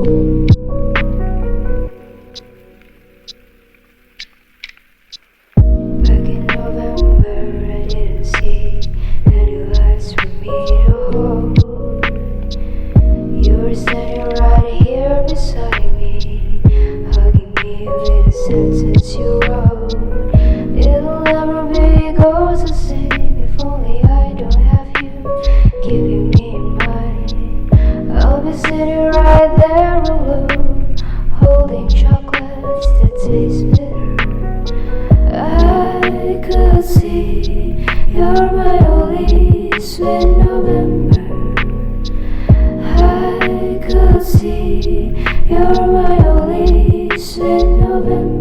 Back in November, I didn't see any lights for me to hold. You were standing right here beside me, hugging me with a sentence you wrote. It'll never be goes the same if only I don't have you keeping me in mind. I'll be sitting right there alone, holding chocolates that taste bitter. I could see you're my only sweet November. I could see you're my only sweet November.